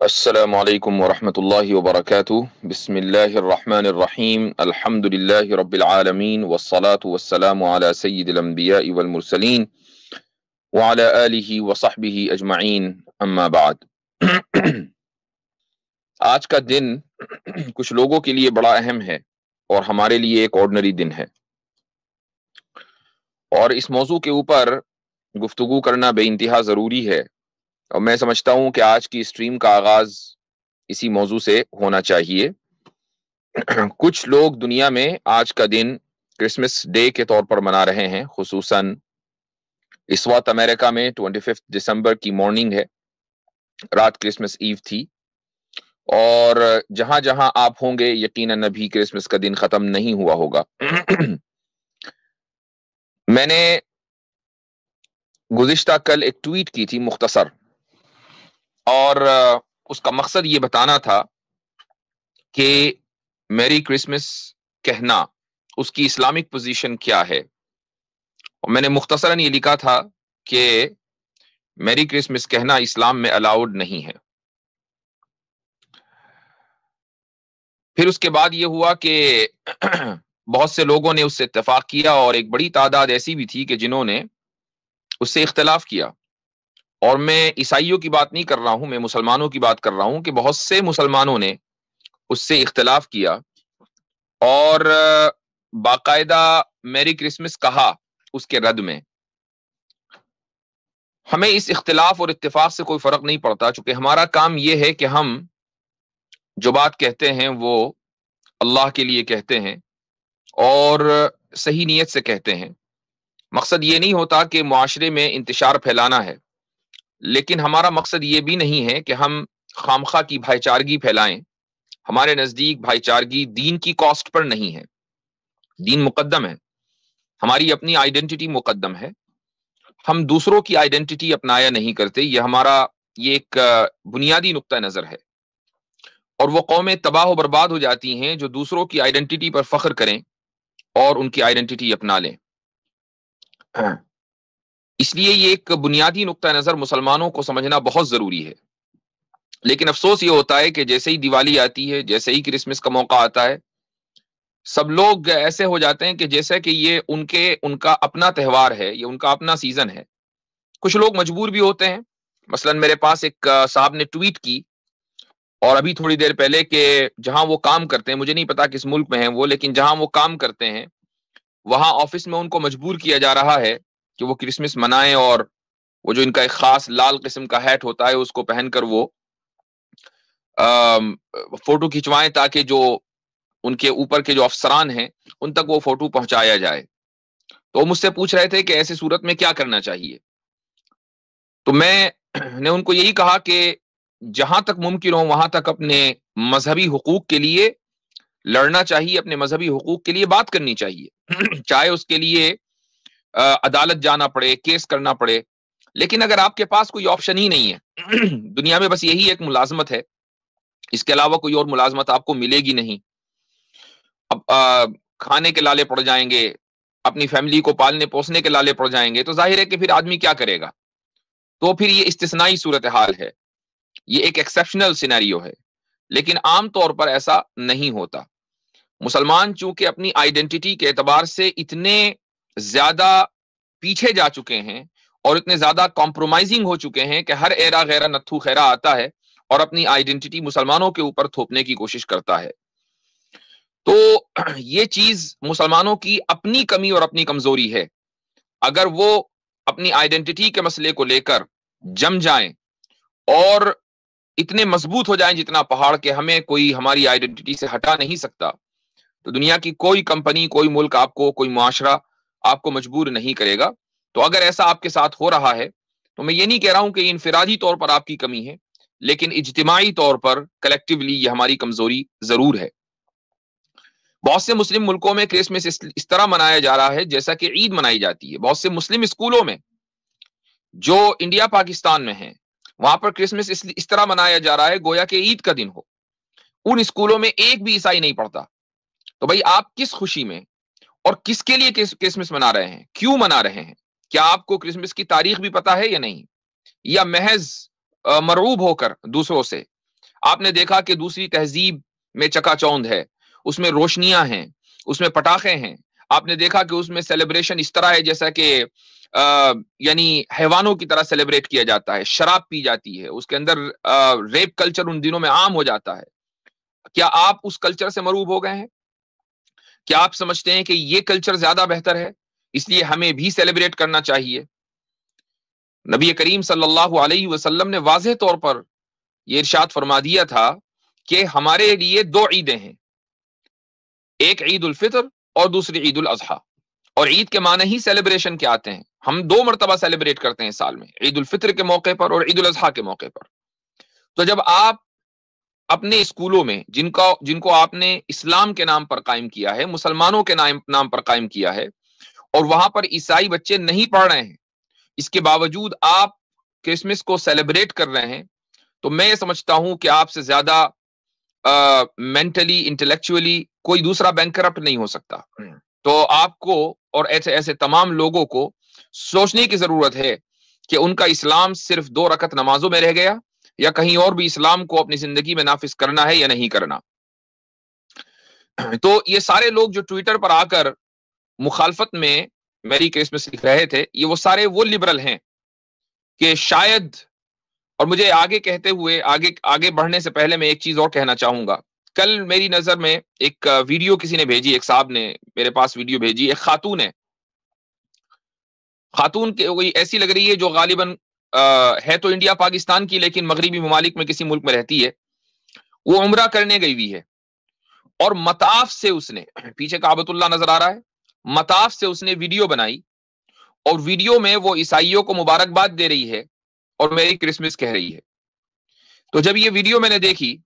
السلام علیکم ورحمۃ اللہ وبرکاتہ۔ بسم اللہ الرحمن الرحیم، الحمد للہ رب العالمین، والصلاة والسلام علی سید الانبیاء والمرسلین وعلی آلہ وصحبہ اجمعین، اما بعد۔ آج کا دن کچھ لوگوں کے لیے بڑا اہم ہے اور ہمارے لیے ایک آرڈنری دن ہے، اور اس موضوع کے اوپر گفتگو کرنا بے انتہا ضروری ہے، اور میں سمجھتا ہوں کہ آج کی اسٹریم کا آغاز اسی موضوع سے ہونا چاہیے۔ کچھ لوگ دنیا میں آج کا دن کرسمس ڈے کے طور پر منا رہے ہیں، خصوصاً اس وقت امریکہ میں 25 دسمبر کی مارننگ ہے، رات کرسمس ایو تھی، اور جہاں جہاں آپ ہوں گے یقیناً ابھی کرسمس کا دن ختم نہیں ہوا ہوگا۔ میں نے گزشتہ کل ایک ٹویٹ کی تھی مختصر، اور اس کا مقصد یہ بتانا تھا کہ میری کرسمس کہنا اس کی اسلامک پوزیشن کیا ہے، اور میں نے مختصراً یہ لکھا تھا کہ میری کرسمس کہنا اسلام میں الاؤڈ نہیں ہے۔ پھر اس کے بعد یہ ہوا کہ بہت سے لوگوں نے اس سے اتفاق کیا، اور ایک بڑی تعداد ایسی بھی تھی کہ جنہوں نے اس سے اختلاف کیا، اور میں عیسائیوں کی بات نہیں کر رہا ہوں، میں مسلمانوں کی بات کر رہا ہوں کہ بہت سے مسلمانوں نے اس سے اختلاف کیا اور باقاعدہ میری کرسمس کہا اس کے رد میں۔ ہمیں اس اختلاف اور اتفاق سے کوئی فرق نہیں پڑتا، چونکہ ہمارا کام یہ ہے کہ ہم جو بات کہتے ہیں وہ اللہ کے لیے کہتے ہیں اور صحیح نیت سے کہتے ہیں۔ مقصد یہ نہیں ہوتا کہ معاشرے میں انتشار پھیلانا ہے، لیکن ہمارا مقصد یہ بھی نہیں ہے کہ ہم خامخواہ کی بھائی چارگی پھیلائیں۔ ہمارے نزدیک بھائی چارگی دین کی کاسٹ پر نہیں ہے، دین مقدم ہے، ہماری اپنی آئیڈینٹی مقدم ہے، ہم دوسروں کی آئیڈینٹی اپنایا نہیں کرتے۔ یہ ایک بنیادی نقطہ نظر ہے، اور وہ قومیں تباہ و برباد ہو جاتی ہیں جو دوسروں کی آئیڈینٹی پر فخر کریں اور ان کی آئیڈینٹی اپنا لیں۔ اس لیے یہ ایک بنیادی نقطہ نظر مسلمانوں کو سمجھنا بہت ضروری ہے۔ لیکن افسوس یہ ہوتا ہے کہ جیسے ہی دیوالی آتی ہے، جیسے ہی کرسمس کا موقع آتا ہے، سب لوگ ایسے ہو جاتے ہیں کہ جیسے کہ یہ ان کا اپنا تہوار ہے، یہ ان کا اپنا سیزن ہے۔ کچھ لوگ مجبور بھی ہوتے ہیں۔ مثلا میرے پاس ایک صاحب نے ٹویٹ کی، اور ابھی تھوڑی دیر پہلے، کہ جہاں وہ کام کرتے ہیں، مجھے نہیں پتا کس ملک میں ہیں وہ، لیکن جہاں وہ کام کرتے ہیں وہاں آفس میں ان کو مجبور کیا جا رہا ہے کہ وہ کرسمس منائیں، اور وہ جو ان کا ایک خاص لال قسم کا ہیٹ ہوتا ہے اس کو پہن کر وہ فوٹو کھنچوائیں، تاکہ جو ان کے اوپر کے جو افسران ہیں ان تک وہ فوٹو پہنچایا جائے۔ تو وہ مجھ سے پوچھ رہے تھے کہ ایسی صورت میں کیا کرنا چاہیے۔ تو میں نے ان کو یہی کہا کہ جہاں تک ممکن ہو وہاں تک اپنے مذہبی حقوق کے لیے لڑنا چاہیے، اپنے مذہبی حقوق کے لیے بات کرنی چاہیے، چاہے اس کے لیے عدالت جانا پڑے، کیس کرنا پڑے۔ لیکن اگر آپ کے پاس کوئی آپشن ہی نہیں ہے، دنیا میں بس یہی ایک ملازمت ہے، اس کے علاوہ کوئی اور ملازمت آپ کو ملے گی نہیں، اب کھانے کے لالے پڑ جائیں گے، اپنی فیملی کو پالنے پوسنے کے لالے پڑ جائیں گے، تو ظاہر ہے کہ پھر آدمی کیا کرے گا۔ تو پھر یہ استثنائی صورتحال ہے، یہ ایک ایکسیپشنل سینیریو ہے، لیکن عام طور پر ایسا نہیں ہوتا۔ مسلمان چونکہ اپنی آئیڈینٹی کے اعتبار سے اتنے زیادہ پیچھے جا چکے ہیں اور اتنے زیادہ کمپرومائزنگ ہو چکے ہیں کہ ہر ایرا غیرہ نتھو خیرہ آتا ہے اور اپنی آئیڈینٹی مسلمانوں کے اوپر تھوپنے کی کوشش کرتا ہے۔ تو یہ چیز مسلمانوں کی اپنی کمی اور اپنی کمزوری ہے۔ اگر وہ اپنی آئیڈینٹی کے مسئلے کو لے کر جم جائیں اور اتنے مضبوط ہو جائیں جتنا پہاڑ، کہ ہمیں کوئی ہماری آئیڈینٹی سے ہٹا نہیں سکتا، تو دنیا کی کوئی کمپنی، کوئی ملک آپ کو، کوئی معاشرہ آپ کو مجبور نہیں کرے گا۔ تو اگر ایسا آپ کے ساتھ ہو رہا ہے تو میں یہ نہیں کہہ رہا ہوں کہ یہ انفرادی طور پر آپ کی کمی ہے، لیکن اجتماعی طور پر کلیکٹیولی یہ ہماری کمزوری ضرور ہے۔ بہت سے مسلم ملکوں میں کرسمس اس طرح منایا جا رہا ہے جیسا کہ عید منائی جاتی ہے۔ بہت سے مسلم اسکولوں میں جو انڈیا پاکستان میں ہیں، وہاں پر کرسمس اس طرح منایا جا رہا ہے گویا کہ عید کا دن ہو۔ ان اسکولوں میں ایک بھی عیسائی نہیں پڑھتا۔ تو بھائی آپ کس خوشی میں اور کس کے لیے کرسمس منا رہے ہیں، کیوں منا رہے ہیں؟ کیا آپ کو کرسمس کی تاریخ بھی پتا ہے یا نہیں؟ یا محض مرعوب ہو کر دوسروں سے آپ نے دیکھا کہ دوسری تہذیب میں چکا چوند ہے، اس میں روشنیاں ہیں، اس میں پٹاخے ہیں، آپ نے دیکھا کہ اس میں سیلیبریشن اس طرح ہے جیسا کہ یعنی حیوانوں کی طرح سیلیبریٹ کیا جاتا ہے، شراب پی جاتی ہے، اس کے اندر ریپ کلچر ان دنوں میں عام ہو جاتا ہے۔ کیا آپ اس کلچر سے مروب ہو گئے ہیں؟ کیا آپ سمجھتے ہیں کہ یہ کلچر زیادہ بہتر ہے، اس لیے ہمیں بھی سیلیبریٹ کرنا چاہیے؟ نبی کریم صلی اللہ علیہ وسلم نے واضح طور پر یہ ارشاد فرما دیا تھا کہ ہمارے لیے دو عیدیں ہیں، ایک عید الفطر اور دوسری عید الاضحیٰ۔ اور عید کے معنی ہی سیلیبریشن کے آتے ہیں، ہم دو مرتبہ سیلیبریٹ کرتے ہیں سال میں، عید الفطر کے موقع پر اور عید الاضحیٰ کے موقع پر۔ تو جب آپ اپنے اسکولوں میں جن کو آپ نے اسلام کے نام پر قائم کیا ہے، مسلمانوں کے نام پر قائم کیا ہے، اور وہاں پر عیسائی بچے نہیں پڑھ رہے ہیں، اس کے باوجود آپ کرسمس کو سیلیبریٹ کر رہے ہیں، تو میں یہ سمجھتا ہوں کہ آپ سے زیادہ مینٹلی انٹلیکچولی کوئی دوسرا بینکرپٹ نہیں ہو سکتا۔ تو آپ کو اور ایسے تمام لوگوں کو سوچنے کی ضرورت ہے کہ ان کا اسلام صرف 2 رکعت نمازوں میں رہ گیا، یا کہیں اور بھی اسلام کو اپنی زندگی میں نافذ کرنا ہے یا نہیں کرنا۔ تو یہ سارے لوگ جو ٹویٹر پر آ کر مخالفت میں میری کرسمس لکھ رہے تھے، یہ وہ سارے وہ لبرل ہیں کہ شاید، اور مجھے آگے کہتے ہوئے آگے بڑھنے سے پہلے میں ایک چیز اور کہنا چاہوں گا۔ کل میری نظر میں ایک ویڈیو کسی نے بھیجی، ایک صاحب نے میرے پاس ویڈیو بھیجی، ایک خاتون ہے، خاتون کوئی ایسی لگ رہی ہے جو غالباً ہے تو انڈیا پاکستان کی، لیکن مغربی ممالک میں کسی ملک میں رہتی ہے، وہ عمرہ کرنے گئی ہوئی ہے، اور مطاف سے اس نے، پیچھے کعبۃ اللہ نظر آ رہا ہے، مطاف سے اس نے ویڈیو بنائی، اور ویڈیو میں وہ عیسائیوں کو مبارکباد دے رہی ہے اور میری کرسمس کہہ رہی ہے۔ تو جب یہ ویڈیو میں نے دیکھی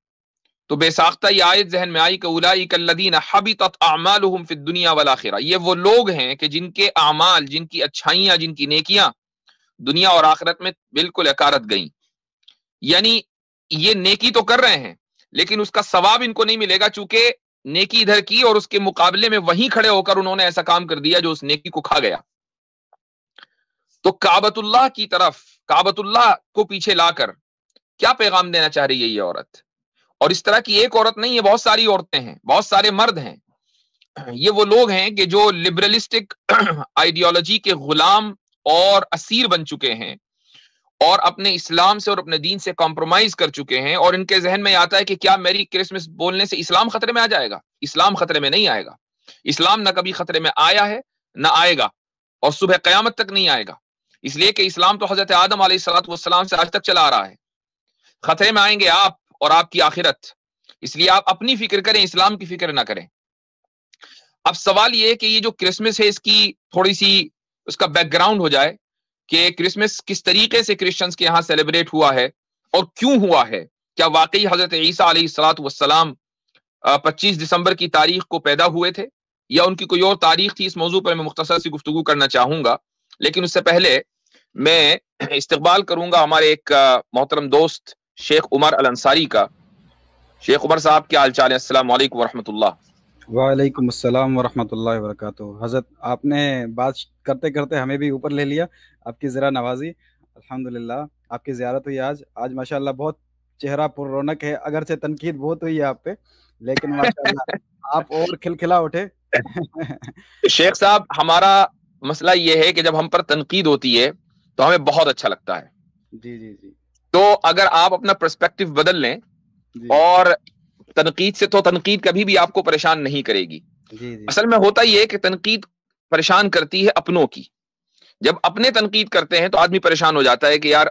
تو بے ساختہ یہ آیت ذہن میں آئی کہ اولئک الذین حبطت اعمالهم فی الدنیا والآخرہ، یہ وہ لوگ ہیں کہ جن کے اعمال، جن کی اچھائیاں، جن کی نیکیاں دنیا اور آخرت میں بالکل اکارت گئیں۔ یعنی یہ نیکی تو کر رہے ہیں لیکن اس کا ثواب ان کو نہیں ملے گا، چونکہ نیکی ادھر کی اور اس کے مقابلے میں وہیں کھڑے ہو کر انہوں نے ایسا کام کر دیا جو اس نیکی کو کھا گیا۔ تو کعبۃ اللہ کی طرف، کعبۃ اللہ کو پیچھے لا کر کیا پیغام دینا چاہ رہی ہے یہ عورت؟ اور اس طرح کی ایک عورت نہیں ہے، بہت ساری عورتیں ہیں، بہت سارے مرد ہیں۔ یہ وہ لوگ ہیں کہ جو لبرلسٹک آئیڈیالوجی کے غلام اور اسیر بن چکے ہیں، اور اپنے اسلام سے اور اپنے دین سے کمپرومائز کر چکے ہیں، اور ان کے ذہن میں آتا ہے کہ کیا میری کرسمس بولنے سے اسلام خطرے میں آ جائے گا؟ اسلام خطرے میں نہیں آئے گا۔ اسلام نہ کبھی خطرے میں آیا ہے، نہ آئے گا، اور صبح قیامت تک نہیں آئے گا، اس لیے کہ اسلام تو حضرت آدم علیہ الصلوۃ والسلام سے آج تک چلا آ رہا ہے۔ خطرے میں آئیں گے آپ اور آپ کی آخرت، اس لیے آپ اپنی فکر کریں، اسلام کی فکر نہ کریں۔ اب سوال یہ ہے کہ یہ جو کرسمس ہے، اس کی تھوڑی سی اس کا بیک گراؤنڈ ہو جائے کہ کرسمس کس طریقے سے کرسچنز کے یہاں سیلیبریٹ ہوا ہے اور کیوں ہوا ہے۔ کیا واقعی حضرت عیسیٰ علیہ الصلوۃ والسلام 25 دسمبر کی تاریخ کو پیدا ہوئے تھے، یا ان کی کوئی اور تاریخ تھی؟ اس موضوع پر میں مختصر سی گفتگو کرنا چاہوں گا، لیکن اس سے پہلے میں استقبال کروں گا ہمارے ایک محترم دوست شیخ عمر الانصاری کا۔ شیخ عمر صاحب کیا حال چال ہے؟ السلام علیکم ورحمۃ اللہ۔ وعلیکم السلام ورحمۃ اللہ وبرکاتہ۔ حضرت آپ نے بات کرتے کرتے ہمیں بھی اوپر لے لیا، آپ کی ذرا نوازی۔ الحمدللہ آپ کی زیارت ہوئی آج ماشاءاللہ بہت چہرہ پر رونق ہے، اگرچہ تنقید بہت ہوئی ہے آپ پہ، لیکن ماشاءاللہ آپ اور کھلکھلا اٹھے۔ شیخ صاحب، ہمارا مسئلہ یہ ہے کہ جب ہم پر تنقید ہوتی ہے تو ہمیں بہت اچھا لگتا ہے۔ جی جی جی تو اگر آپ اپنا پرسپیکٹو بدل لیں، جی اور تنقید سے، تو تنقید کبھی بھی آپ کو پریشان نہیں کرے گی۔ جی جی اصل میں ہوتا یہ ہے کہ تنقید پریشان کرتی ہے اپنوں کی۔ جب اپنے تنقید کرتے ہیں تو آدمی پریشان ہو جاتا ہے کہ یار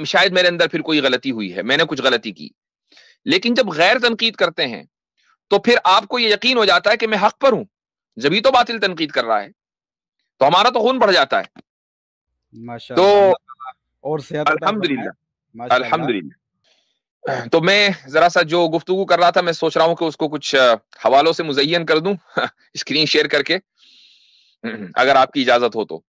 شاید میرے اندر پھر کوئی غلطی ہوئی ہے، میں نے کچھ غلطی کی۔ لیکن جب غیر تنقید کرتے ہیں تو پھر آپ کو یہ یقین ہو جاتا ہے کہ میں حق پر ہوں، جبھی تو باطل تنقید کر رہا ہے، تو ہمارا تو خون بڑھ جاتا ہے۔ ماشاءاللہ، تو اللہ تعالیٰ اور صحت عطا فرمائے۔ الحمدللہ، ماشاءاللہ الحمدللہ۔ تو میں ذرا سا جو گفتگو کر رہا تھا، میں سوچ رہا ہوں کہ اس کو کچھ حوالوں سے مزین کر دوں اسکرین شیئر کر کے، اگر آپ کی اجازت ہو تو۔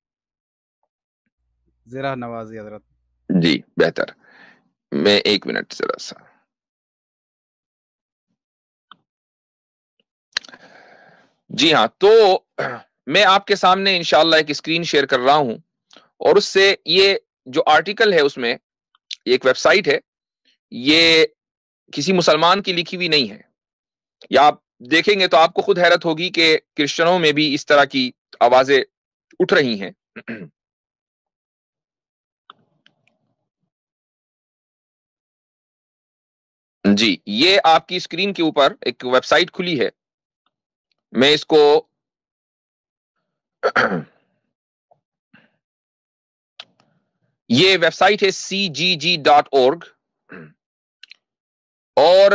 ذرا نوازی حضرت۔ جی بہتر، میں ایک منٹ ذرا سا۔ جی ہاں، تو میں آپ کے سامنے انشاءاللہ ایک اسکرین شیئر کر رہا ہوں، اور اس سے یہ جو آرٹیکل ہے، اس میں ایک ویب سائٹ ہے، یہ کسی مسلمان کی لکھی ہوئی نہیں ہے. یا آپ دیکھیں گے تو آپ کو خود حیرت ہوگی کہ کرسچنوں میں بھی اس طرح کی آوازیں اٹھ رہی ہیں. جی یہ آپ کی اسکرین کے اوپر ایک ویب سائٹ کھلی ہے. میں اس کو یہ ویب سائٹ ہے cgg.org اور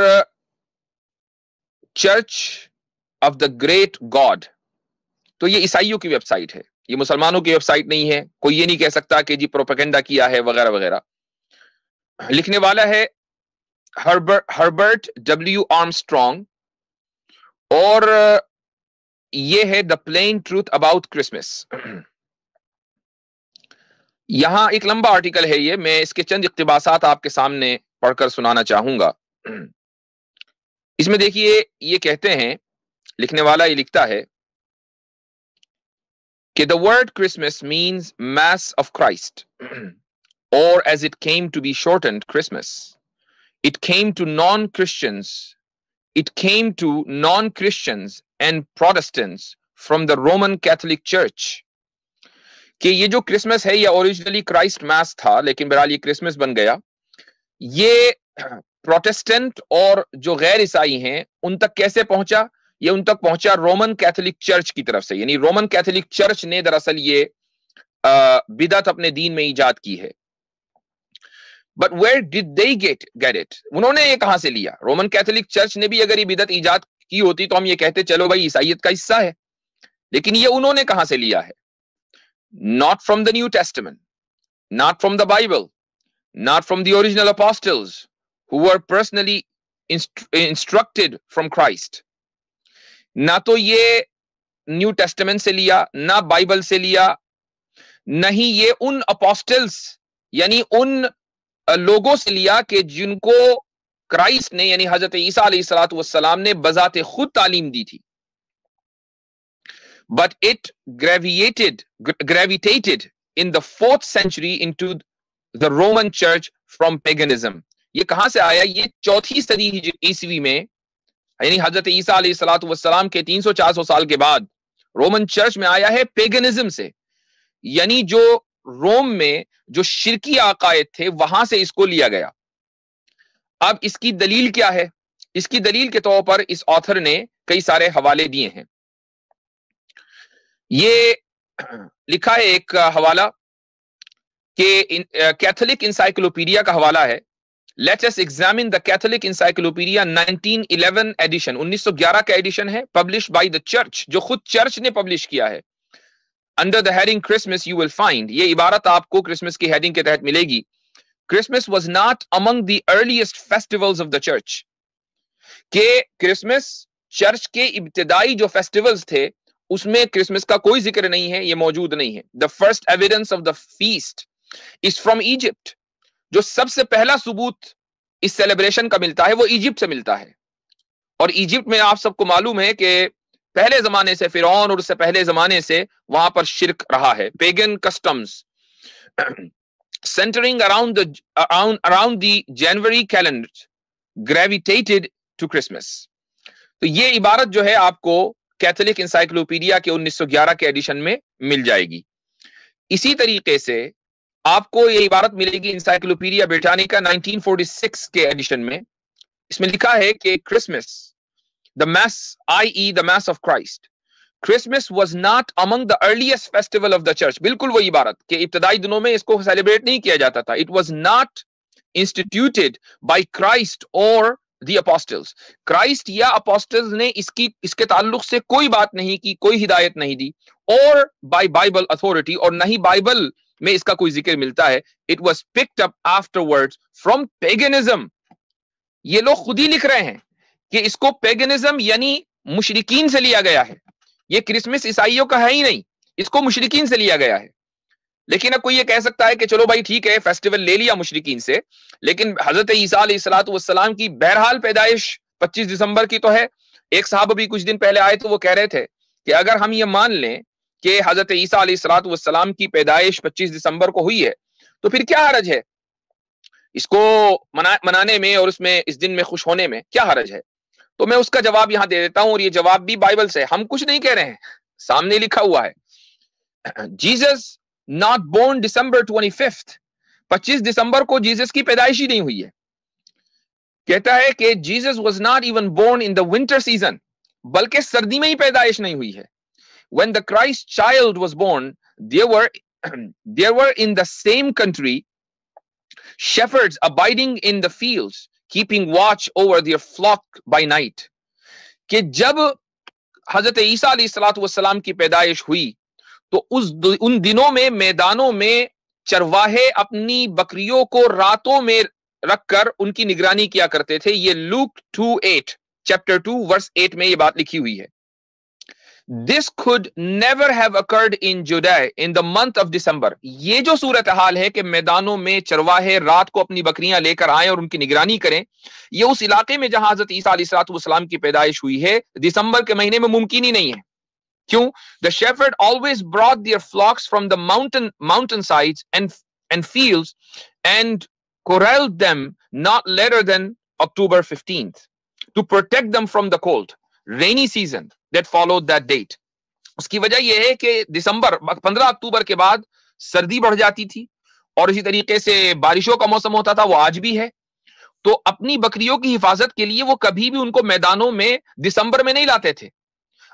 church of the great God. تو یہ عیسائیوں کی ویب سائٹ ہے, یہ مسلمانوں کی ویب سائٹ نہیں ہے. کوئی یہ نہیں کہہ سکتا کہ جی پروپیگنڈا کیا ہے وغیرہ وغیرہ. لکھنے والا ہے ہربرٹ ڈبلیو آرمسٹرانگ اور یہ ہے the plain truth about Christmas. یہاں ایک لمبا آرٹیکل ہے یہ, میں اس کے چند اقتباسات آپ کے سامنے پڑھ کر سنانا چاہوں گا. اس میں دیکھیے یہ کہتے ہیں, لکھنے والا یہ لکھتا ہے کہ the word Christmas means Mass of Christ, or as it came to be shortened, Christmas. It came to non-Christians. It came to non-Christians and Protestants from the Roman Catholic Church. کہ یہ جو کرسمس ہے یہ originally Christ mass تھا, لیکن بہرحال یہ Christmas بن گیا. یہ پروٹسٹنٹ اور جو غیر عیسائی ہیں ان تک کیسے پہنچا؟ یہ ان تک پہنچا رومن کیتھولک چرچ کی طرف سے, یعنی رومن کیتھولک چرچ نے دراصل یہ بدعت اپنے دین میں ایجاد کی ہے. But where did they get it? انہوں نے یہ کہاں سے لیا؟ رومن کیتھولک چرچ نے بھی اگر یہ بدعت ایجاد کی ہوتی تو ہم یہ کہتے چلو بھائی عیسائیت کا حصہ ہے, لیکن یہ انہوں نے کہاں سے لیا ہے؟ Not from the New Testament, not from the Bible, not from the original apostles who were personally instructed from Christ. نہ تو یہ نیو ٹیسٹمنٹ سے لیا, نہ بائبل سے لیا, نہ ہی یہ ان اپوسٹلز یعنی ان لوگوں سے لیا کہ جن کو کرائسٹ نے یعنی حضرت عیسیٰ علیہ الصلوۃ والسلام نے بذات خود تعلیم دی تھی. But it gravitated in the 4th century into the Roman Church from paganism. یہ کہاں سے آیا؟ یہ 4 صدی عیسوی میں یعنی حضرت عیسیٰ علیہ الصلوۃ والسلام کے 300-400 سال کے بعد رومن چرچ میں آیا ہے پیگنزم سے, یعنی جو روم میں جو شرکی عقائد تھے وہاں سے اس کو لیا گیا. اب اس کی دلیل کیا ہے؟ اس کی دلیل کے طور پر اس آتھر نے کئی سارے حوالے دیے ہیں. یہ لکھا ہے ایک حوالہ کہ کیتھولک انسائکلوپیڈیا کا حوالہ ہے. Let us examine the Catholic Encyclopedia 1911 edition. 1911 کا ایڈیشن ہے, published by the church, جو خود چرچ نے پبلش کیا ہے. Under the heading Christmas you will find, یہ عبارت آپ کو کرسمس کی ہیڈنگ کے تحت ملے گی. Christmas was not among the earliest festivals of the church. کہ کرسمس چرچ کے ابتدائی جو فیسٹیولز تھے اس میں کرسمس کا کوئی ذکر نہیں ہے, یہ موجود نہیں ہے. The first evidence of the feast is from Egypt. جو سب سے پہلا ثبوت اس سیلیبریشن کا ملتا ہے وہ ایجپٹ سے ملتا ہے. اور ایجپٹ میں آپ سب کو معلوم ہے کہ پہلے زمانے سے فرعون اور اس سے پہلے زمانے سے وہاں پر شرک رہا ہے. Pagan customs centering around the January calendar gravitated to Christmas. تو یہ عبارت جو ہے آپ کو کیتھولک انسائکلوپیڈیا کے 1911 کے ایڈیشن میں مل جائے گی. اسی طریقے سے آپ کو یہ عبارت ملے گی انسائکلوپیڈیا بریٹانیکا 1946 کے ایڈیشن میں. اس میں لکھا ہے کہ Christmas the mass, i.e. the mass of Christ, Christmas was not among the earliest festival of the church. بالکل وہی عبارت کہ ابتدائی دنوں میں اس کو سیلیبریٹ نہیں کیا جاتا تھا. It was not instituted by Christ or the apostles. Christ یا apostles نے اس کے تعلق سے کوئی بات نہیں کی, کوئی ہدایت نہیں دی. Or by Bible authority, اور نہ ہی بائبل میں اس کا کوئی ذکر ملتا ہے. It was picked up afterwards from paganism. یہ لوگ خود ہی لکھ رہے ہیں کہ اس کو پیگنزم یعنی مشرکین سے لیا گیا ہے. یہ کرسمس عیسائیوں کا ہے ہی نہیں, اس کو مشرکین سے لیا گیا ہے. لیکن اب کوئی یہ کہہ سکتا ہے کہ چلو بھائی ٹھیک ہے فیسٹیول لے لیا مشرکین سے, لیکن حضرت عیسیٰ علیہ الصلوۃ والسلام کی بہرحال پیدائش 25 دسمبر کی تو ہے. ایک صحابہ بھی کچھ دن پہلے آئے تو وہ کہہ رہے تھے کہ اگر ہم یہ مان لیں کہ حضرت عیسیٰ علیہ الصلوۃ والسلام کی پیدائش 25 دسمبر کو ہوئی ہے تو پھر کیا حرج ہے اس کو منانے میں اور اس دن میں خوش ہونے میں کیا حرج ہے؟ تو میں اس کا جواب یہاں دے دیتا ہوں، اور یہ جواب بھی بائبل سے، ہم کچھ نہیں کہہ رہے ہیں، سامنے لکھا ہوا ہے، Jesus not born December 25th، 25 دسمبر کو جیزس کی پیدائش ہی نہیں ہوئی ہے۔ کہتا ہے کہ Jesus was not even born in the winter season، بلکہ سردی میں ہی پیدائش نہیں ہوئی ہے۔ when the Christ child was born there were in the same country shepherds abiding in the fields keeping watch over their flock by night، کہ جب حضرت عیسیٰ علیہ الصلوۃ والسلام کی پیدائش ہوئی تو ان دنوں میں میدانوں میں چرواہے اپنی بکریوں کو راتوں میں رکھ کر ان کی نگرانی کیا کرتے تھے۔ یہ لوک 2:8 چیپٹر 2 ورس 8 میں یہ بات لکھی ہوئی ہے۔ This could never have occurred in Judea in the month of December، یہ جو صورتحال ہے کہ میدانوں میں چرواہے رات کو اپنی بکریاں لے کر آئیں اور ان کی نگرانی کریں، یہ اس علاقے میں جہاں حضرت عیسیٰ علیہ الصلوۃ والسلام کی پیدائش ہوئی ہے دسمبر کے مہینے میں ممکن ہی نہیں ہے۔ کیوں؟ The shepherd always brought their flocks from the mountain sides and fields and corralled them not later than October 15th to protect them from the cold rainy season that followed that date۔ اس کی وجہ یہ ہے کہ دسمبر 15 اکتوبر کے بعد سردی بڑھ جاتی تھی اور اسی طریقے سے بارشوں کا موسم ہوتا تھا، وہ آج بھی ہے۔ تو اپنی بکریوں کی حفاظت کے لیے وہ کبھی بھی ان کو میدانوں میں دسمبر میں نہیں لاتے تھے۔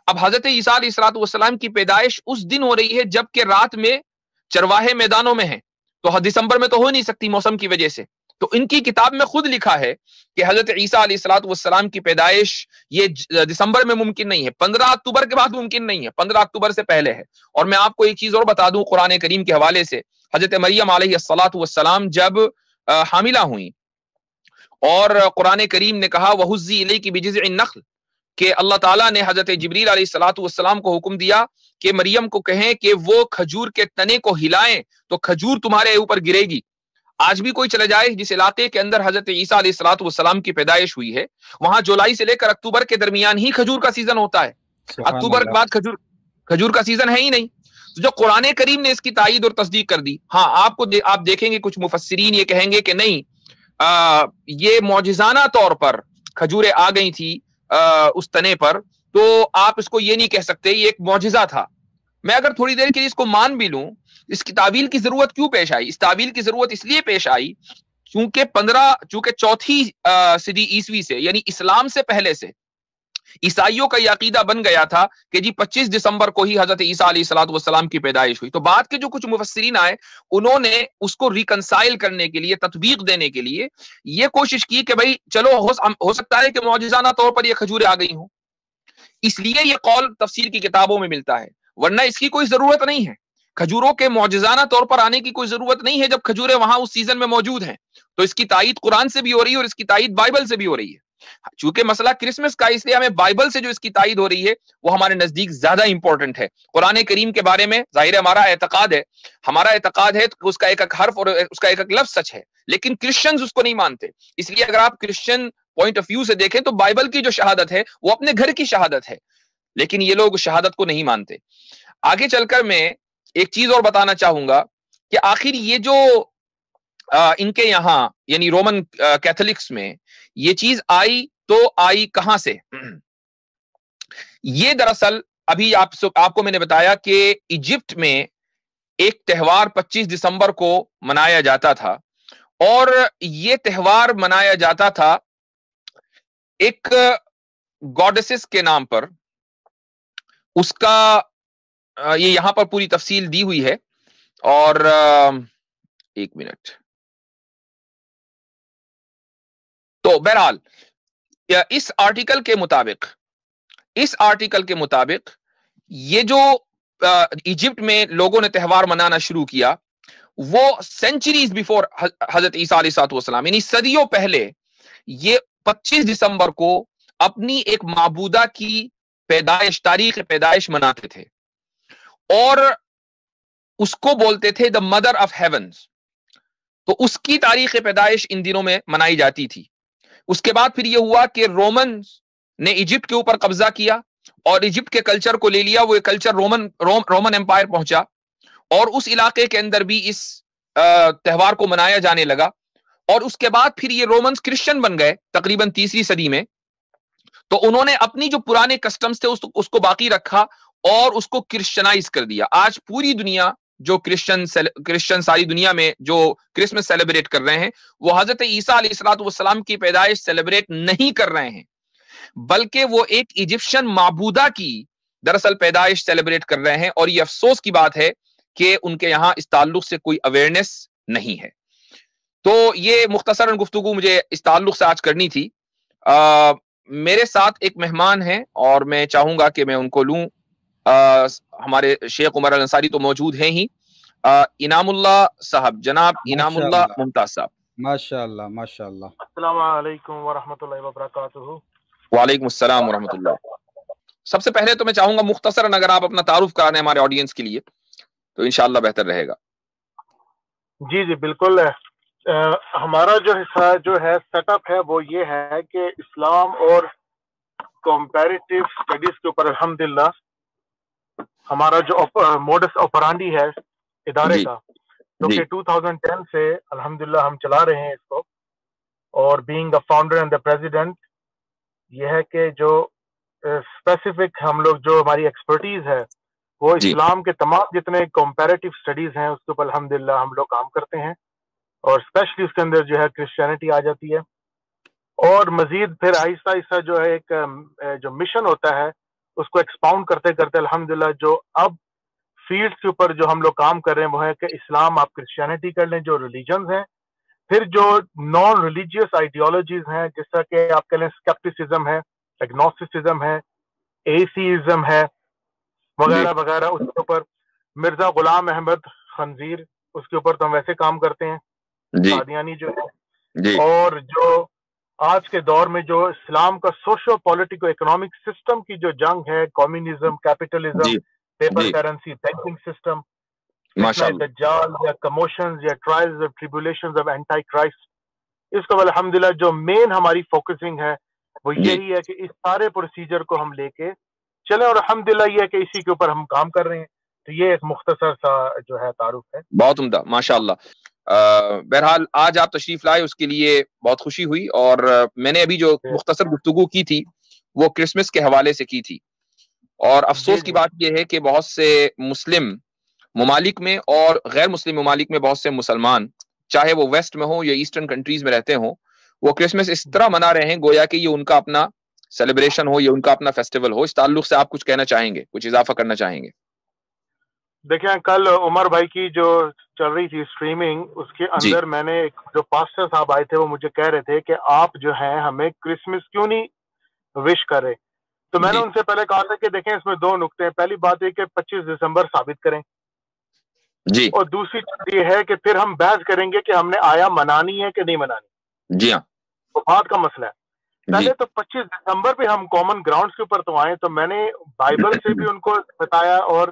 اب حضرت عیسیٰ علیہ الصلوۃ والسلام کی پیدائش اس دن ہو رہی ہے جب کہ رات میں چرواہے میدانوں میں ہیں، تو دسمبر میں تو ہو نہیں سکتی موسم کی وجہ سے۔ تو ان کی کتاب میں خود لکھا ہے کہ حضرت عیسیٰ علیہ الصلوۃ والسلام کی پیدائش یہ دسمبر میں ممکن نہیں ہے، 15 اکتوبر کے بعد ممکن نہیں ہے، 15 اکتوبر سے پہلے ہے۔ اور میں آپ کو ایک چیز اور بتا دوں قرآن کریم کے حوالے سے، حضرت مریم علیہ الصلوۃ والسلام جب حاملہ ہوئیں اور قرآن کریم نے کہا وَهُزِّي إِلَيْكِ بِجِذْعِ النَّخْلِ، کہ اللہ تعالیٰ نے حضرت جبریل علیہ الصلوۃ والسلام کو حکم دیا کہ مریم کو کہیں کہ وہ کھجور کے تنے کو ہلائیں تو کھجور تمہارے اوپر گرے گی۔ آج بھی کوئی چلا جائے جس علاقے کے اندر حضرت عیسیٰ علیہ الصلوۃ والسلام کی پیدائش ہوئی ہے، وہاں جولائی سے لے کر اکتوبر کے درمیان ہی کھجور کا سیزن ہوتا ہے، اکتوبر کے بعد کھجور کا سیزن ہے ہی نہیں۔ تو جو قرآن کریم نے اس کی تائید اور تصدیق کر دی، ہاں آپ دیکھیں گے کچھ مفسرین یہ کہیں گے کہ نہیں، یہ معجزانہ طور پر کھجوریں آ گئی تھی اس تنے پر، تو آپ اس کو یہ نہیں کہہ سکتے یہ ایک معجزہ تھا۔ میں اگر تھوڑی دیر کے لیے اس کو مان بھی لوں، اس کی تعویل کی ضرورت کیوں پیش آئی؟ اس تعویل کی ضرورت اس لیے پیش آئی چونکہ چوتھی صدی عیسوی سے، یعنی اسلام سے پہلے سے عیسائیوں کا یہ عقیدہ بن گیا تھا کہ جی 25 دسمبر کو ہی حضرت عیسیٰ علیہ الصلوۃ والسلام کی پیدائش ہوئی۔ تو بعد کے جو کچھ مفسرین آئے انہوں نے اس کو ریکنسائل کرنے کے لیے، تطبیق دینے کے لیے یہ کوشش کی کہ بھائی چلو ہو سکتا ہے کہ معجزانہ طور پر یہ کھجوریں آ گئی ہوں، اس لیے یہ قول تفسیر کی کتابوں میں ملتا ہے، ورنہ اس کی کوئی ضرورت نہیں ہے۔ کھجوروں کے معجزانہ طور پر آنے کی کوئی ضرورت نہیں ہے جب کھجوریں وہاں اس سیزن میں موجود ہیں۔ تو اس کی تائید قرآن سے بھی ہو رہی ہے اور اس کی تائید بائبل سے بھی ہو رہی ہے۔ چونکہ مسئلہ کرسمس کا، اس لیے ہمیں بائبل سے جو اس کی تائید ہو رہی ہے وہ ہمارے نزدیک زیادہ امپورٹنٹ ہے۔ قرآن کریم کے بارے میں ظاہر ہمارا اعتقاد ہے تو اس کا ایک ایک حرف اور اس کا ایک ایک لفظ سچ ہے، لیکن کرسچنز اس کو نہیں مانتے۔ اس لیے اگر آپ کرسچن پوائنٹ آف ویو سے دیکھیں تو بائبل کی جو شہادت ہے وہ اپنے گھر کی شہادت ہے، لیکن یہ لوگ شہادت کو نہیں مانتے۔ آگے چل کر میں ایک چیز اور بتانا چاہوں گا کہ آخر یہ جو ان کے یہاں یعنی رومن کیتھولکس میں یہ چیز آئی تو آئی کہاں سے؟ یہ دراصل ابھی آپ کو میں نے بتایا کہ ایجپٹ میں ایک تہوار 25 دسمبر کو منایا جاتا تھا، اور یہ تہوار منایا جاتا تھا ایک گاڈسز کے نام پر۔ اس کا یہ یہاں پر پوری تفصیل دی ہوئی ہے، اور ایک منٹ۔ تو بہرحال اس آرٹیکل کے مطابق یہ جو ایجپٹ میں لوگوں نے تہوار منانا شروع کیا وہ سینچریز بیفور حضرت عیسیٰ علیہ الصلوۃ والسلام، یعنی صدیوں پہلے یہ 25 دسمبر کو اپنی ایک معبودہ کی پیدائش، تاریخ پیدائش مناتے تھے، اور اس کو بولتے تھے دا مدر آف ہیونز۔ تو اس کی تاریخ پیدائش ان دنوں میں منائی جاتی تھی۔ اس کے بعد پھر یہ ہوا کہ رومنز نے ایجپٹ کے اوپر قبضہ کیا اور ایجپٹ کے کلچر کو لے لیا، وہ کلچر رومن امپائر پہنچا، اور اس علاقے کے اندر بھی اس تہوار کو منایا جانے لگا، اور اس کے بعد پھر یہ رومنز کرسچن بن گئے تقریباً 3 صدی میں. تو انہوں نے اپنی جو پرانے کسٹمز تھے اس کو باقی رکھا اور اس کو کرسچنائز کر دیا. آج پوری دنیا جو کرسچن ساری دنیا میں جو کرسمس سیلیبریٹ کر رہے ہیں وہ حضرت عیسیٰ علیہ الصلوۃ والسلام کی پیدائش سیلیبریٹ نہیں کر رہے ہیں، بلکہ وہ ایک ایجپشن معبودہ کی دراصل پیدائش سیلیبریٹ کر رہے ہیں. اور یہ افسوس کی بات ہے کہ ان کے یہاں اس تعلق سے کوئی اویئرنیس نہیں ہے. تو یہ مختصراً گفتگو مجھے اس تعلق سے آج کرنی تھی. میرے ساتھ ایک مہمان ہیں اور میں چاہوں گا کہ میں ان کو لوں. ہمارے شیخ عمر الانصاری تو موجود ہیں ہی. انعام اللہ صاحب، جناب انعام اللہ ممتاز صاحب. ماشاء اللہ ماشاء اللہ. السلام علیکم ورحمۃ اللہ وبرکاتہ. وعلیکم السلام ورحمۃ اللہ. سب سے پہلے تو میں چاہوں گا مختصراً اگر آپ اپنا تعارف کرا دیں ہمارے آڈینس کے لیے تو انشاءاللہ بہتر رہے گا. جی جی بالکل. ہمارا جو حصہ جو ہے سیٹ اپ ہے وہ یہ ہے کہ اسلام اور کمپیریٹیو اسٹڈیز کے اوپر الحمدللہ ہمارا جو موڈس آپرانڈی ہے ادارے کا، جو کہ 2010 سے الحمدللہ ہم چلا رہے ہیں اس کو، اور being a founder and the president, یہ ہے کہ جو اسپیسیفک ہم لوگ جو ہماری ایکسپرٹیز ہے وہ اسلام کے تمام جتنے کمپیریٹیو اسٹڈیز ہیں اس کے اوپر الحمدللہ ہم لوگ کام کرتے ہیں، اور اسپیشلی اس کے اندر جو ہے کرسچینٹی آ جاتی ہے. اور مزید پھر آہستہ آہستہ جو ہے ایک جو مشن ہوتا ہے اس کو ایکسپاؤنڈ کرتے کرتے الحمدللہ جو اب فیلڈ کے اوپر جو ہم لوگ کام کر رہے ہیں وہ ہے کہ اسلام آپ کرسچینٹی کر لیں جو ریلیجنز ہیں، پھر جو نان ریلیجیس آئیڈیالوجیز ہیں جس طرح کہ آپ کہہ لیں اسکیپٹسزم ہے، ایگنوسٹسزم ہے، ایتھیزم ہے وغیرہ وغیرہ. اس کے اوپر مرزا غلام احمد خنزیر اس کے اوپر تو ہم ویسے کام کرتے ہیں، قادیانی جو ہے. اور جو آج کے دور میں جو اسلام کا سوشو پولیٹیکو اکنامک سسٹم کی جو جنگ ہے، communism, capitalism, paper currency, banking system, دجال یا کموشنز یا ٹرائلز اور ٹریبولیشنز آف اینٹی کرائسٹ، اس کو الحمدللہ جو مین ہماری فوکسنگ ہے وہ یہی ہے کہ اس سارے پروسیجر کو ہم لے کے چلیں، اور الحمدللہ یہ ہے کہ اسی کے اوپر ہم کام کر رہے ہیں. تو یہ ایک مختصر سا جو ہے تعارف ہے. بہت عمدہ، ماشاءاللہ. بہرحال آج آپ تشریف لائے اس کے لیے بہت خوشی ہوئی، اور میں نے ابھی جو مختصر گفتگو کی تھی وہ کرسمس کے حوالے سے کی تھی، اور افسوس کی بات یہ ہے کہ بہت سے مسلم ممالک میں اور غیر مسلم ممالک میں بہت سے مسلمان، چاہے وہ ویسٹ میں ہوں یا ایسٹرن کنٹریز میں رہتے ہوں، وہ کرسمس اس طرح منا رہے ہیں گویا کہ یہ ان کا اپنا سیلیبریشن ہو، یہ ان کا اپنا فیسٹیول ہو. اس تعلق سے آپ کچھ کہنا چاہیں گے، کچھ اضافہ کرنا چاہیں گے؟ دیکھیں کل عمر بھائی کی جو چل رہی تھی اسٹریمنگ، اس کے اندر میں نے جو پاسٹر صاحب آئے تھے وہ مجھے کہہ رہے تھے کہ آپ جو ہیں ہمیں کرسمس کیوں نہیں وش کرے. تو میں نے ان سے پہلے کہا تھا کہ دیکھیں اس میں 2 نقطے ہیں. پہلی بات یہ کہ 25 دسمبر ثابت کریں، اور دوسری چیز یہ ہے کہ پھر ہم بحث کریں گے کہ ہم نے آیا منانی ہے کہ نہیں منانی. جی ہاں، وہ بات کا مسئلہ ہے. پہلے تو 25 دسمبر پہ ہم کامن گراؤنڈ کے اوپر تو آئے. تو میں نے بائبل سے بھی ان کو بتایا، اور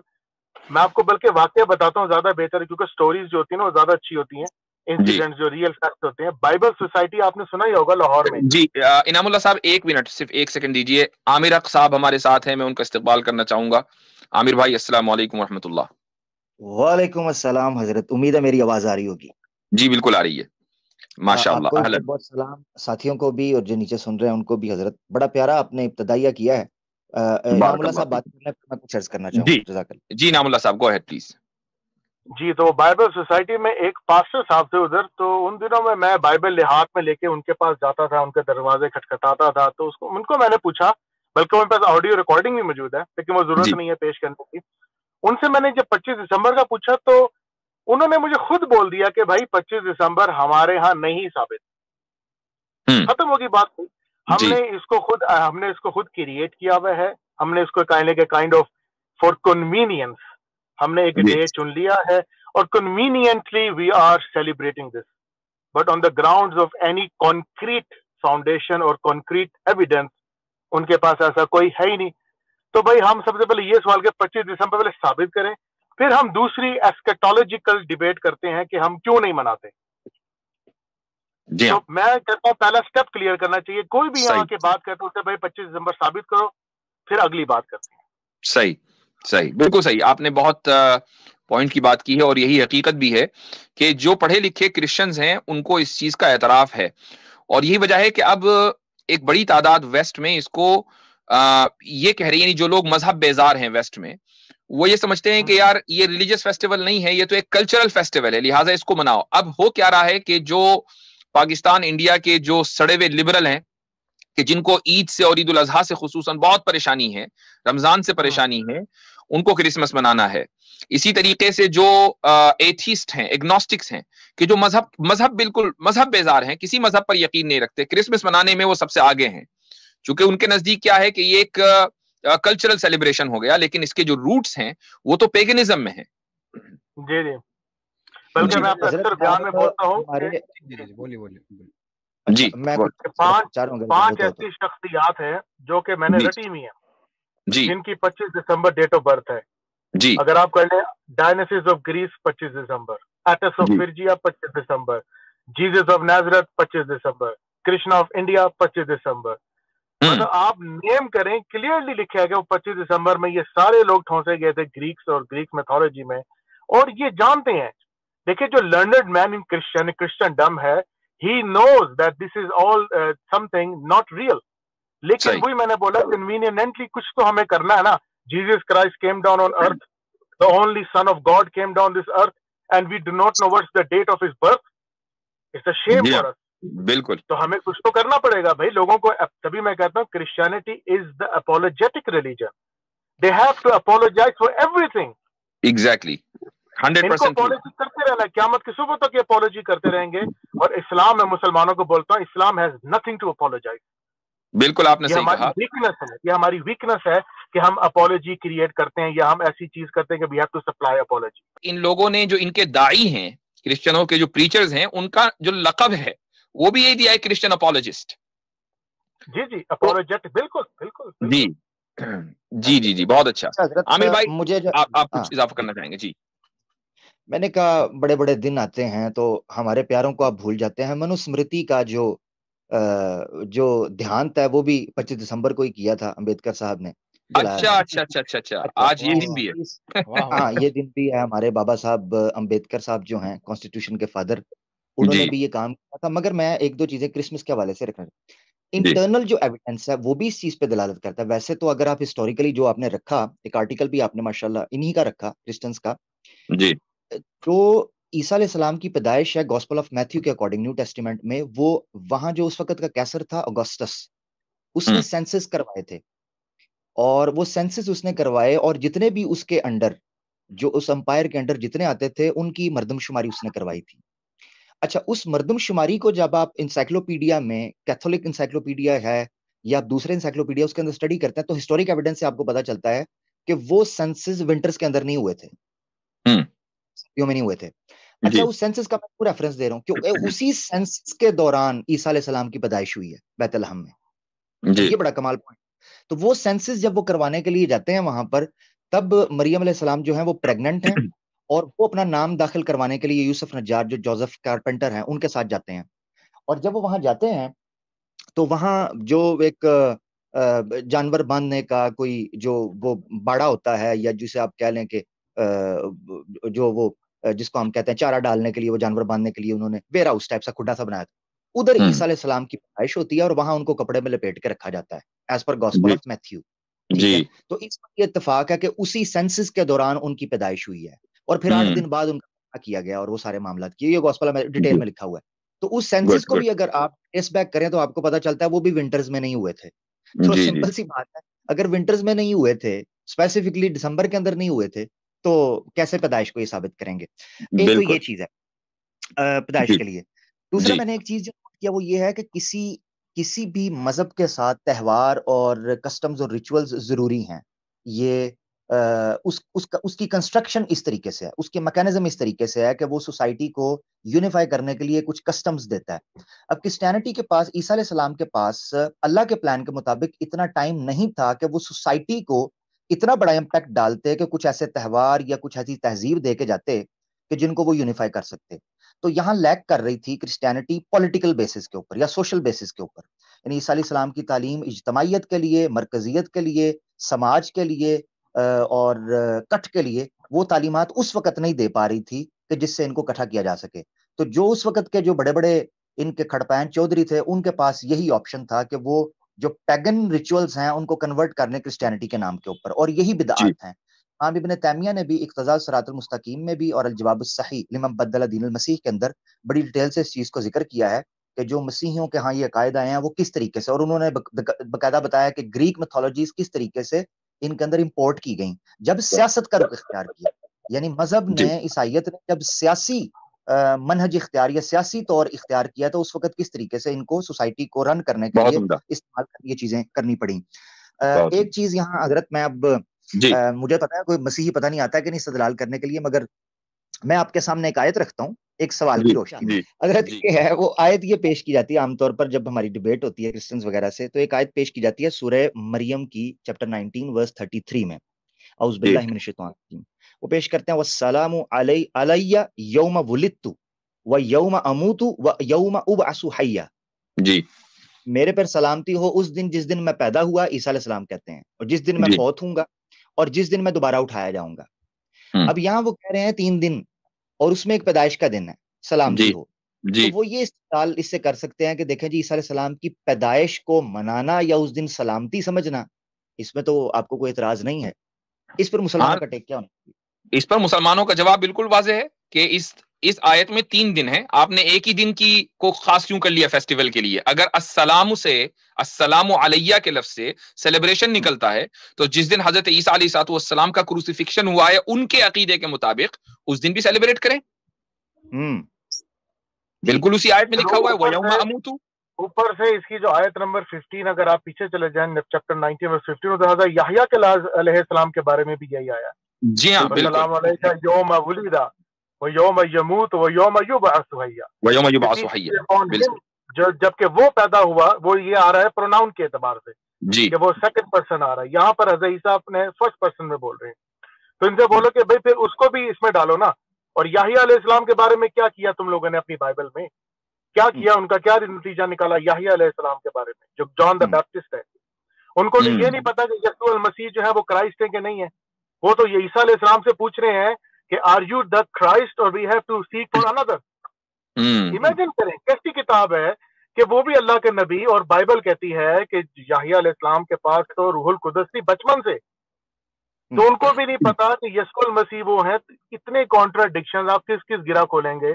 میں آپ کو بلکہ واقعہ بتاتا ہوں زیادہ بہتر ہے، کیونکہ سٹوریز جو ہوتی ہیں نا وہ زیادہ اچھی ہوتی ہیں، انسیڈنٹس جو ریئل فیکٹ ہوتے ہیں. بائبل سوسائٹی آپ نے سنا ہی ہوگا لاہور میں. جی انعام اللہ صاحب 1 منٹ، صرف 1 سیکنڈ دیجئے. عامر حق صاحب ہمارے ساتھ ہیں، میں ان کا استقبال کرنا چاہوں گا. عامر بھائی السلام علیکم ورحمۃ اللہ. وعلیکم السلام حضرت، امید ہے میری آواز آ رہی ہوگی. جی بالکل آ رہی ہے، ماشاءاللہ. آپ کو بہت سلام، ساتھیوں کو بھی اور جو نیچے سن رہے ہیں ان کو بھی. حضرت بڑا پیارا آپ نے ابتدائیہ کیا ہے. انعام اللہ صاحب بات کرنے میں کچھ عرض کرنا چاہوں گا. جزاک اللہ. جی انعام اللہ صاحب گو اہیڈ پلیز. جی تو بائبل سوسائٹی میں ایک پاسٹر صاحب تھے ادھر، تو ان دنوں میں بائبل ہاتھ میں لے کے ان کے پاس جاتا تھا، ان کے دروازے کھٹکھٹاتا تھا. تو ان کو میں نے پوچھا، بلکہ میرے پاس آڈیو ریکارڈنگ بھی موجود ہے لیکن وہ ضرورت نہیں ہے پیش کرنے کی. ان سے میں نے جب 25 دسمبر کا پوچھا تو انہوں نے مجھے خود بول دیا کہ بھائی 25 دسمبر ہمارے ہاں نہیں ثابت. ختم ہوگی بات. ہم نے اس کو خود کریٹ کیا ہوا ہے. ہم نے اس کو کائنڈ آف فار کنوینئنس ہم نے ایک ڈے چن لیا ہے، اور conveniently we are celebrating this, but on the ground of any concrete foundation اور کانکریٹ ایویڈینس ان کے پاس ایسا کوئی ہے ہی نہیں. تو بھائی ہم سب سے پہلے یہ سوال کہ 25 دسمبر پہلے ثابت کریں، پھر ہم دوسری ایسکیٹولوجیکل ڈیبیٹ کرتے ہیں کہ ہم کیوں نہیں مناتے. تو میں کہتا ہوں پہلا سٹیپ کلیئر کرنا چاہیے. کوئی بھی یہاں کے بات کرتے ہیں بھائی 25 دسمبر ثابت کرو، پھر اگلی بات کرتے ہیں. صحیح. صحیح، بالکل صحیح، آپ نے بہت پوائنٹ کی بات کی ہے، اور یہی حقیقت بھی ہے کہ جو پڑھے لکھے کرسچنز ہیں ان کو اس چیز کا اعتراف ہے، اور یہی وجہ ہے کہ اب ایک بڑی تعداد ویسٹ میں اس کو یہ کہہ رہی ہے، یعنی جو لوگ مذہب بیزار ہیں ویسٹ میں، وہ یہ سمجھتے ہیں کہ یار یہ ریلیجس فیسٹیول نہیں ہے، یہ تو ایک کلچرل فیسٹیول ہے، لہٰذا اس کو مناؤ۔ اب ہو کیا رہا ہے کہ جو پاکستان انڈیا کے جو سڑے ہوئے لبرل ہیں، کہ جن کو عید سے اور عید الاضحیٰ سے خصوصاً بہت پریشانی ہے، رمضان سے پریشانی ہے، ان کو کرسمس منانا ہے۔ اسی طریقے سے جو ایتھیسٹ ہیں، ایگنوسٹکس ہیں، کہ جو مذہب بالکل مذہب بیزار ہیں، کسی مذہب پر یقین نہیں رکھتے، کرسمس منانے میں وہ سب سے آگے ہیں، چونکہ ان کے نزدیک کیا ہے کہ یہ ایک کلچرل سیلیبریشن ہو گیا، لیکن اس کے جو روٹس ہیں وہ تو پیگنزم میں ہیں۔ جی جی، بلکہ میں اکثر بیان میں بولتا ہوں جی، پانچ ایسی شخصیات ہیں جو کہ میں نے رٹی ہوئی ہیں، جن کی 25 دسمبر ڈیٹ آف برتھ ہے۔ جی، اگر آپ کر لیں ڈائناسٹیز آف گریس 25 دسمبر، ایٹس آف فرجیا 25 دسمبر، جیزس آف نیزرت 25 دسمبر، کرشنا آف انڈیا 25 دسمبر، مطلب آپ نیم کریں کلیئرلی لکھا ہے کہ وہ 25 دسمبر میں یہ سارے لوگ ٹھونسے گئے تھے گریکس اور گریک میتھولوجی میں، اور یہ جانتے ہیں۔ دیکھیں جو لرنڈ مین ان کرسچن ڈم ہے، he knows that this is all something not real، لیکن وہی میں نے بولا conveniently کچھ تو ہمیں کرنا ہے نا۔ Jesus Christ came down on earth, the only son of God came down this earth, and we do not know what's the date of his birth. It's a shame for us. بالکل، تو ہمیں کچھ تو کرنا پڑے گا بھائی لوگوں کو۔ تبھی میں کہتا ہوں Christianity is the apologetic religion. They have to apologize for everything. Exactly. 100% ان کو اپولوجی کرتے رہنا، قیامت کی صبح تک یہ اپولوجی کرتے رہیں گے۔ اور اسلام میں مسلمانوں کو بولتا ہوں، Islam has nothing to apologise. بالکل آپ نے صحیح کہا، یہ ہماری ویکنس ہے کہ ہم اپولوجی کریٹ کرتے ہیں، یا ہم ایسی چیز کرتے ہیں کہ وی ہیو ٹو سپلائی اپولوجی۔ ان لوگوں نے جو ان کے داعی ہیں، کرسچنوں کے جو پریچرز ہیں، ان کا جو لقب ہے وہ بھی یہی دیا ہے، کرسچن اپولوجسٹ۔ جی جی، اپولوجٹ، بالکل بالکل جی جی جی جی، بہت اچھا۔ عامر بھائی مجھے آپ کچھ اضافہ کرنا چاہیں گے؟ جی، میں نے کہا بڑے بڑے دن آتے ہیں تو ہمارے پیاروں کو آپ بھول جاتے ہیں۔ منو سمرتی کا جو دھیانت ہے وہ بھی 25 دسمبر کو ہی کیا تھا امبیدکر صاحب نے۔ اچھا، آج یہ دن بھی ہے۔ ہاں، یہ دن بھی ہے۔ ہمارے بابا صاحب امبیدکر صاحب جو ہیں کانسٹیٹیوشن کے فادر، انہوں نے بھی یہ کام کیا تھا۔ مگر میں ایک دو چیزیں کرسمس کے حوالے سے رکھنا، انٹرنل جو ایویڈنس ہے وہ بھی اس چیز پہ دلالت کرتا ہے۔ ویسے تو اگر آپ ہسٹوریکلی جو آپ نے رکھا، ایک آرٹیکل بھی آپ نے ماشاءاللہ انہی کا رکھا کرسچنس کا، جی، جو عیسیٰ علیہ السلام کی پیدائش ہے گوسپل آف میتھیو کے اکارڈنگ نیو ٹیسٹیمنٹ میں، وہ وہاں جو اس وقت کا کیسر تھا اگسٹس، اس نے سینسس کروائے تھے، اور وہ سینسس اس نے کروائے، اور جتنے بھی اس کے انڈر، جو اس امپائر کے انڈر جتنے آتے تھے، ان کی مردم شماری اس نے کروائی تھی۔ اچھا، اس مردم شماری کو جب آپ انسائکلوپیڈیا میں، کیتھولک انسائکلوپیڈیا ہے یا دوسرے انسائکلوپیڈیا، اس کے اندر اسٹڈی کرتے ہیں تو ہسٹورک ایویڈنس سے آپ کو پتا چلتا ہے کہ وہ سینسس ونٹرز کے اندر نہیں ہوئے تھے، میں نہیں ہوئے تھے۔ اچھا، اس سینسس کا میں ریفرنس دے رہا ہوں کہ اسی سینسس کے دوران عیسیٰ علیہ السلام کی پیدائش ہوئی ہے بیت لحم میں۔ یہ بڑا کمال پوائنٹ۔ تو وہ سینسس جب وہ کروانے کے لیے جاتے ہیں وہاں پر، تب مریم علیہ السلام جو ہیں وہ پریگننٹ ہیں، اور وہ اپنا نام داخل کروانے کے لیے یوسف نجار جو جوزف کارپینٹر ہیں ان کے ساتھ جاتے ہیں۔ اور جب وہ وہاں جاتے ہیں تو وہاں جو ایک جانور باندھنے کا کوئی جو وہ باڑا ہوتا ہے، یا جسے آپ کہہ لیں کہ جو وہ جس کو ہم کہتے ہیں چارہ ڈالنے کے لیے، وہ جانور باندھنے کے لیے انہوں نے ویئر ہاؤس ٹائپ سا کھڈا سا بنایا تھا، ادھر عیسیٰ علیہ السلام کی پیدائش ہوتی ہے، اور وہاں ان کو کپڑے میں لپیٹ کے رکھا جاتا ہے as per gospel of Matthew. ٹھیک ہے، تو اس پر یہ اتفاق ہے کہ اسی سینسس کے دوران ان کی پیدائش ہوئی ہے، اور پھر 8 دن بعد ان کا کیا گیا، اور وہ سارے معاملات کیے، یہ گوسپل میں ڈیٹیل میں لکھا ہوا ہے۔ تو اس سینسس کو بھی اگر آپ ٹریس بیک کریں تو آپ کو پتا چلتا ہے وہ بھی ونٹرز میں نہیں ہوئے تھے۔ تو سمپل سی بات ہے، اگر ونٹرز میں نہیں ہوئے تھے، اسپیسیفکلی دسمبر کے اندر نہیں ہوئے تھے، تو کیسے پیدائش کو یہ ثابت کریں گے؟ ایک تو یہ چیز ہے پیدائش کے لیے۔ دوسرا میں نے ایک چیز جو کیا وہ یہ ہے کہ کسی بھی مذہب کے ساتھ تہوار اور کسٹمز اور ریچولز ضروری ہیں۔ یہ اس کی کنسٹرکشن اس طریقے سے ہے، اس کی میکانزم اس طریقے سے ہے کہ وہ سوسائٹی کو یونیفائی کرنے کے لیے کچھ کسٹمز دیتا ہے۔ اب کرسچینٹی کے پاس، عیسیٰ علیہ السلام کے پاس اللہ کے پلان کے مطابق اتنا ٹائم نہیں تھا کہ وہ سوسائٹی کو اتنا بڑا امپیکٹ ڈالتے کہ کچھ ایسے تہوار یا کچھ ایسی تہذیب دے کے جاتے کہ جن کو وہ یونیفائی کر سکتے۔ تو یہاں لیک کر رہی تھی کرسچینٹی پولیٹیکل بیسس کے اوپر یا سوشل بیسس کے اوپر، یعنی عیسیٰ علیہ السلام کی تعلیم اجتماعیت کے لیے، مرکزیت کے لیے، سماج کے لیے، اور کٹ کے لیے وہ تعلیمات اس وقت نہیں دے پا رہی تھی کہ جس سے ان کو کٹھا کیا جا سکے. تو جو اس وقت کے جو بڑے بڑے ان کے کھڑپین چودھری تھے, ان کے پاس یہی آپشن تھا کہ وہ جو پیگن ریچولز ہیں ان کو کنورٹ کرنے کرسچینٹی کے نام کے اوپر, اور یہی بدعات ہیں. امام ابن تیمیہ نے بھی اقتضاء الصراط المستقیم میں بھی اور الجواب الصحیح لمن بدل دین المسیح کے اندر بڑی ڈیٹیل سے اس چیز کو ذکر کیا ہے کہ جو مسیحیوں کے ہاں یہ عقائد آئے ہیں وہ کس طریقے سے, اور انہوں نے باقاعدہ بتایا کہ گریک میتھولوجیز کس طریقے سے ان کے اندر امپورٹ کی گئیں جب سیاست کا رخ اختیار کیا. یعنی مذہب نے, عیسائیت نے جب سیاسی منہج اختیار یا سیاسی طور اختیار کیا تو اس وقت کس طریقے سے ان کو سوسائٹی کو رن کرنے کے لیے استعمال یہ چیزیں کرنی پڑیں. ایک چیز یہاں حضرت میں اب مجھے پتا ہے کوئی مسیحی پتہ نہیں آتا کہ نہیں استدلال کرنے کے لیے, مگر میں آپ کے سامنے ایک آیت رکھتا ہوں ایک سوال کی روشنی. حضرت یہ ہے وہ آیت یہ پیش کی جاتی ہے عام طور پر جب ہماری ڈیبیٹ ہوتی ہے کرسچنز وغیرہ سے, تو ایک آیت پیش کی جاتی ہے سورہ مریم کی چیپٹر 19 ورس 33 میں, اعوذ باللہ من الشیطان الرجیم. وہ پیش کرتے ہیں والسلام علی یوم ولدت و یوم اموت و یوم ابعث حیا. جی, میرے پر سلامتی ہو اس دن جس دن میں پیدا ہوا, عیسیٰ علیہ السلام کہتے ہیں, اور جس دن میں فوت ہوں گا اور جس دن میں دوبارہ اٹھایا جاؤں گا. اب یہاں وہ کہہ رہے ہیں 3 دن اور اس میں ایک پیدائش کا دن ہے, سلامتی ہو. تو وہ یہ استدلال اس سے کر سکتے ہیں کہ دیکھیں جی عیسیٰ علیہ السلام کی پیدائش کو منانا یا اس دن سلامتی سمجھنا, اس میں تو آپ کو کوئی اعتراض نہیں ہے. اس پر مسلمانوں کا ٹیک کیا ہونا چاہیے؟ اس پر مسلمانوں کا جواب بالکل واضح ہے کہ اس آیت میں 3 دن ہیں. آپ نے ایک ہی دن کی کو خاص کیوں کر لیا فیسٹیول کے لیے؟ اگر السلام سے السلام علیہ کے لفظ سے سیلیبریشن نکلتا ہے تو جس دن حضرت عیسیٰ علیہ السلام کا کروسیفکشن ہوا ہے ان کے عقیدے کے مطابق اس دن بھی سیلیبریٹ کریں. بالکل اسی آیت میں لکھا ہوا ہے وَيَوْمَ أَمُوتُ. اوپر سے اس کی جو آیت نمبر 15 اگر آپ پیچھے چلے جائیں چیپٹر 19 ورس 15 تو حضرت یحییٰ کے علیہ السلام کے بارے میں بھی یہی آیا. جی ہاں بالکل, السلام علیکم یوم ولد و یوم یموت و یوم یبعث حیا, وَيَوْمَ يُبْعَثُ حَيًّا. جبکہ وہ پیدا ہوا وہ یہ آ رہا ہے پروناؤن کے اعتبار سے جی, کہ وہ سیکنڈ پرسن آ رہا ہے. یہاں پر حضرت عیسیٰ اپنے فرسٹ پرسن میں بول رہے ہیں. تو ان سے بولو کہ بھئی پھر اس کو بھی اس میں ڈالو نا. اور یحییٰ علیہ السلام کے بارے میں کیا کیا تم لوگوں نے اپنی بائبل میں, کیا کیا, ان کا کیا نتیجہ نکالا یحییٰ علیہ السلام کے بارے میں جو جان دا بیپٹسٹ ہے؟ ان کو یہ نہیں پتا کہ یسوع المسیح جو ہے وہ کرائسٹ ہے کہ نہیں ہے. وہ تو یہ عیسیٰ علیہ السلام سے پوچھ رہے ہیں کہ آر یو دا کرائسٹ اور we have to seek for another. Imagine کریں کیسی کتاب ہے کہ وہ بھی اللہ کے نبی, اور بائبل کہتی ہے کہ یحییٰ علیہ السلام کے پاس تو روح القدس تھی بچپن سے, تو ان کو بھی نہیں پتا کہ یسوع المسیح وہ ہیں. اتنے کانٹراڈکشن آپ کس کس گرہ کھولیں گے؟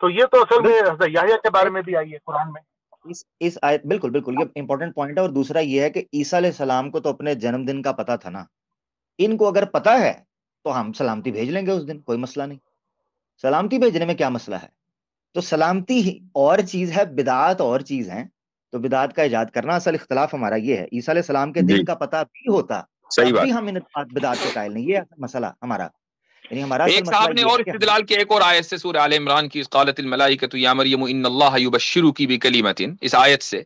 تو یہ تو اصل میں حضرت یحییٰ کے بارے میں بھی آئی ہے قرآن میں. اس آیت بالکل بالکل یہ امپورٹنٹ پوائنٹ ہے. اور دوسرا یہ ہے کہ عیسیٰ علیہ السلام کو تو اپنے جنم دن کا پتا تھا نا. ان کو اگر پتا ہے تو ہم سلامتی بھیج لیں گے اس دن, کوئی مسئلہ نہیں. سلامتی بھیجنے میں کیا مسئلہ ہے؟ تو سلامتی اور چیز ہے, بدعات اور چیز ہیں. تو بدعات کا ایجاد کرنا اصل اختلاف ہمارا یہ ہے. عیسیٰ علیہ السلام کے دن کا پتہ بھی ہوتا, صحیح بات, ہم ان بدعات کے قائل نہیں. یہ مسئلہ ہمارا یعنی ہمارا ایک صاحب نے اور استدلال کیا ایک اور آیت سے سورہ آل عمران کی قالت الملائکۃ یا مریم ان اللہ یبشرک بکلمۃ, اس آیت سے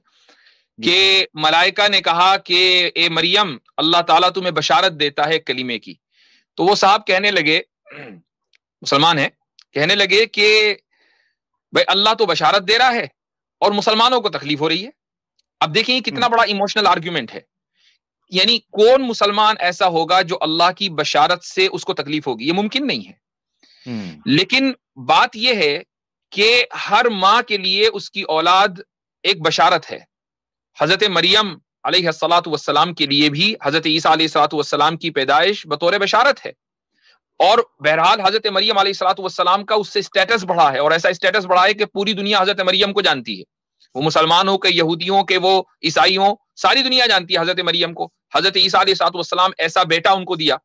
کہ ملائکہ نے کہا کہ اے مریم اللہ تعالیٰ تمہیں بشارت دیتا ہے کلمے کی. تو وہ صاحب کہنے لگے, مسلمان ہیں, کہنے لگے کہ بھائی اللہ تو بشارت دے رہا ہے اور مسلمانوں کو تکلیف ہو رہی ہے. اب دیکھیں یہ کتنا بڑا ایموشنل آرگیومنٹ ہے. یعنی کون مسلمان ایسا ہوگا جو اللہ کی بشارت سے اس کو تکلیف ہوگی؟ یہ ممکن نہیں ہے. لیکن بات یہ ہے کہ ہر ماں کے لیے اس کی اولاد ایک بشارت ہے. حضرت مریم علیہ الصلاۃ والسلام کے لیے بھی حضرت عیسیٰ علیہ الصلاۃ والسلام کی پیدائش بطور بشارت ہے. اور بہرحال حضرت مریم علیہ الصلاۃ والسلام کا اس سے اسٹیٹس بڑھا ہے, اور ایسا اسٹیٹس بڑھا ہے کہ پوری دنیا حضرت مریم کو جانتی ہے. وہ مسلمان ہو کہ یہودی ہوں کہ وہ عیسائی ہوں, ساری دنیا جانتی ہے حضرت مریم کو. حضرت عیسیٰ علیہ الصلوۃ والسلام ایسا بیٹا ان کو دیا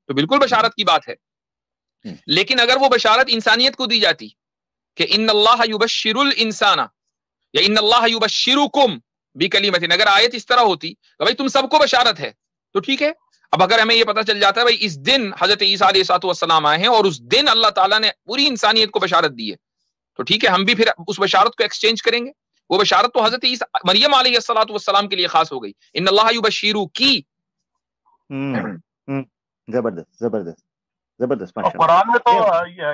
تو بالکل بشارت کی بات ہے. لیکن اگر وہ بشارت انسانیت کو دی جاتی کہ ان اللہ یبشر الانسان یا ان اللہ یبشرکم بکلمۃ, اگر آیت اس طرح ہوتی کہ بھائی تم سب کو بشارت ہے تو ٹھیک ہے. اب اگر ہمیں یہ پتہ چل جاتا ہے بھائی اس دن حضرت عیسیٰ علیہ الصلوۃ والسلام آئے ہیں اور اس دن اللہ تعالیٰ نے پوری انسانیت کو بشارت دی ہے, تو ٹھیک ہے ہم بھی پھر اس بشارت کو ایکسچینج کریں گے. وہ بشارت تو حضرت عیسیٰ مریم علیہ الصلوۃ والسلام کے لیے خاص ہو گئی, ان اللہ یبشرو کی. زبردست زبردست زبردست. قرآن میں تو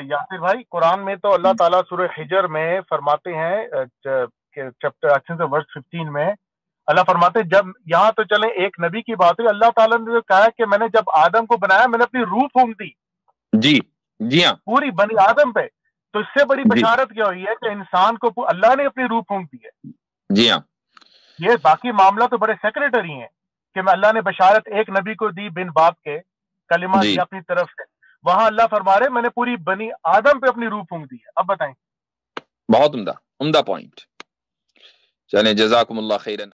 یاسر بھائی, قرآن میں تو اللہ تعالیٰ سورہ حجر میں فرماتے ہیں کہ چیپٹر ورس 15 میں اللہ فرماتے جب یہاں تو چلیں ایک نبی کی بات ہوئی، اللہ تعالیٰ نے کہا کہ میں نے جب آدم کو بنایا میں نے اپنی روح پھونک دی، جی ہاں، پوری بنی آدم پہ. تو اس سے بڑی بشارت کیا ہوئی ہے کہ انسان کو اللہ نے اپنی روح پھونک دی ہے. جی ہاں، یہ باقی معاملہ تو بڑے سیکریٹری ہیں کہ میں اللہ نے بشارت ایک نبی کو دی بن باپ کے، کلمہ دیا اپنی طرف سے، وہاں اللہ فرما رہے میں نے پوری بنی آدم پہ اپنی روح پھونک دی ہے. اب بتائیں. بہت عمدہ پوائنٹ. چلیں جزاکم اللہ خیرن.